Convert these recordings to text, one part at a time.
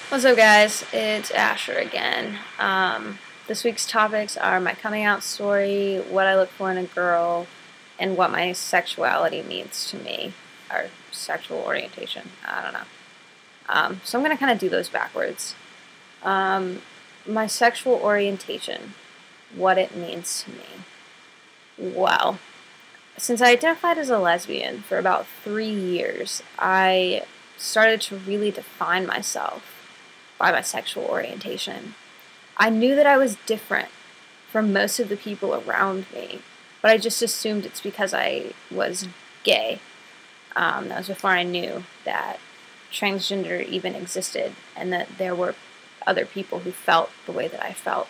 What's up, guys? It's Asher again. This week's topics are my coming out story, what I look for in a girl, and what my sexuality means to me, or sexual orientation. I don't know. So I'm going to kind of do those backwards. My sexual orientation, what it means to me. Well, since I identified as a lesbian for about 3 years, I started to really define myself by my sexual orientation. I knew that I was different from most of the people around me, but I just assumed it's because I was gay. That was before I knew that transgender even existed and that there were other people who felt the way that I felt.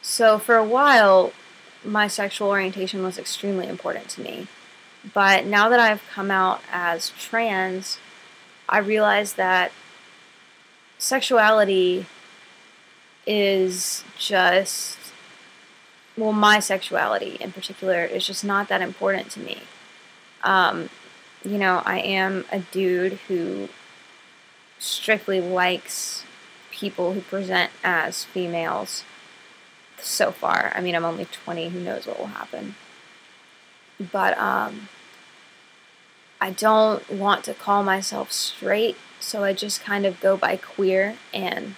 So for a while, my sexual orientation was extremely important to me. But now that I've come out as trans, I realize that sexuality is just, well, my sexuality in particular is just not that important to me. I am a dude who strictly likes people who present as females so far. I mean, I'm only 20, who knows what will happen. But, I don't want to call myself straight, so I just kind of go by queer, and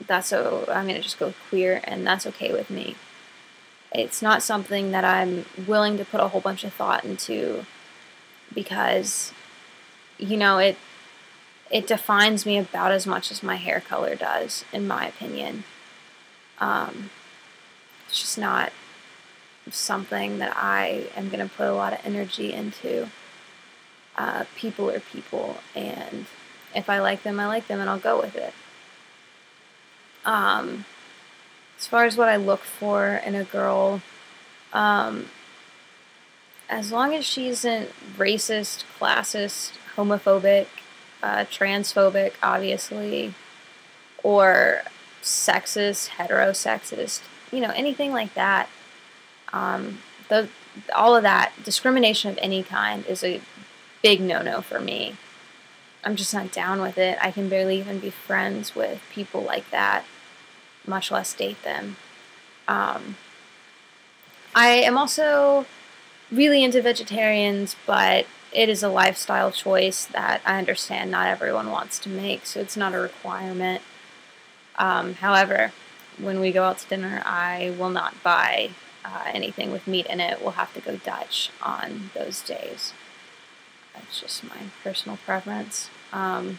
I'm going to just go queer, and that's okay with me. It's not something that I'm willing to put a whole bunch of thought into, because, it defines me about as much as my hair color does, in my opinion. It's just not something that I am going to put a lot of energy into. People are people, and if I like them, and I'll go with it. As far as what I look for in a girl, as long as she isn't racist, classist, homophobic, transphobic, obviously, or sexist, heterosexist, anything like that, all of that, discrimination of any kind is a big no-no for me. I'm just not down with it. I can barely even be friends with people like that, much less date them. I am also really into vegetarians, but it is a lifestyle choice that I understand not everyone wants to make, so it's not a requirement. However, when we go out to dinner, I will not buy anything with meat in it. We'll have to go Dutch on those days. That's just my personal preference. I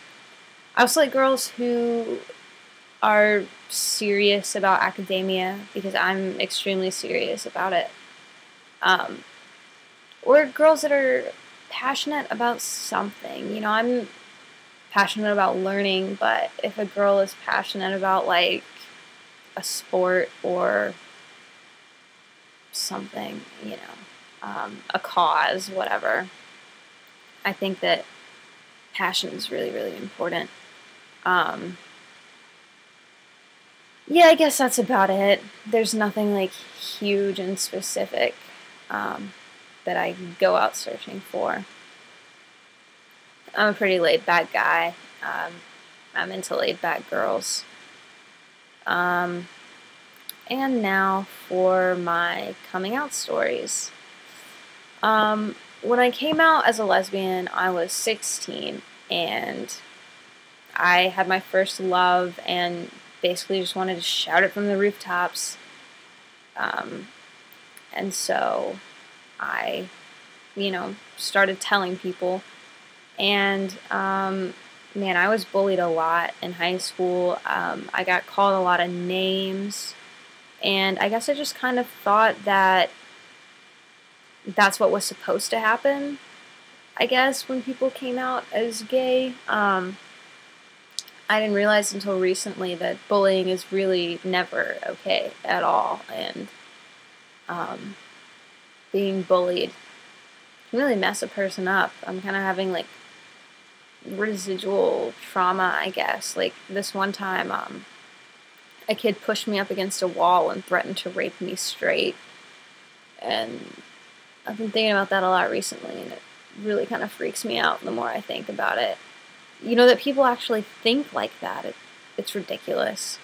also like girls who are serious about academia, because I'm extremely serious about it. Or girls that are passionate about something. I'm passionate about learning, but if a girl is passionate about, like, a sport or something, a cause, whatever, I think that passion is really, really important. Yeah, I guess that's about it. There's nothing, like, huge and specific that I go out searching for. I'm a pretty laid-back guy. I'm into laid-back girls. And now for my coming out stories. When I came out as a lesbian, I was 16, and I had my first love and basically just wanted to shout it from the rooftops. And so I, started telling people, and, man, I was bullied a lot in high school. I got called a lot of names, and I guess I just kind of thought that that's what was supposed to happen, I guess, when people came out as gay. I didn't realize until recently that bullying is really never okay at all, and being bullied can really mess a person up. I'm kind of having, like, residual trauma, I guess. Like, this one time, a kid pushed me up against a wall and threatened to rape me straight, and I've been thinking about that a lot recently, and it really kind of freaks me out the more I think about it. that people actually think like that. It's ridiculous.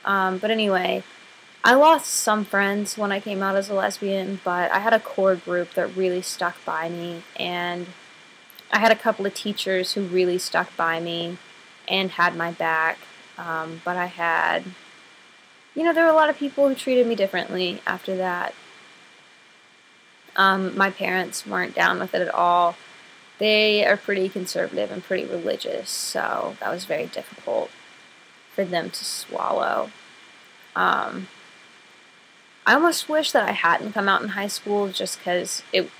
But anyway, I lost some friends when I came out as a lesbian, but I had a core group that really stuck by me, and I had a couple of teachers who really stuck by me and had my back. But I had, there were a lot of people who treated me differently after that. My parents weren't down with it at all. They are pretty conservative and pretty religious, so that was very difficult for them to swallow. I almost wish that I hadn't come out in high school just because it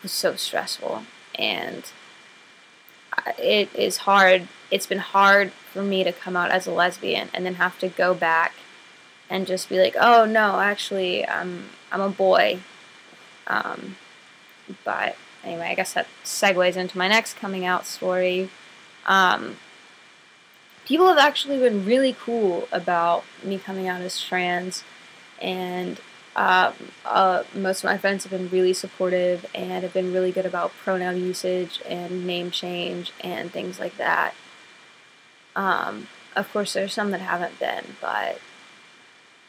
was so stressful, and it is hard. It's been hard for me to come out as a lesbian and then have to go back and just be like, oh no, actually, I'm a boy. But anyway, I guess that segues into my next coming out story. People have actually been really cool about me coming out as trans, and most of my friends have been really supportive and have been really good about pronoun usage and name change and things like that. Of course, there's some that haven't been, but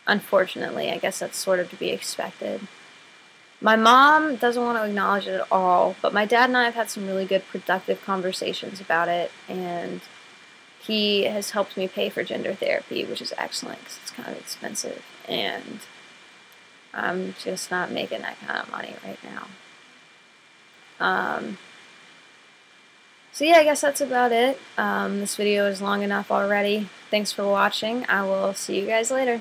unfortunately, I guess that's sort of to be expected. My mom doesn't want to acknowledge it at all, but my dad and I have had some really good, productive conversations about it, and he has helped me pay for gender therapy, which is excellent because it's kind of expensive, and I'm just not making that kind of money right now. So yeah, I guess that's about it. This video is long enough already. Thanks for watching. I will see you guys later.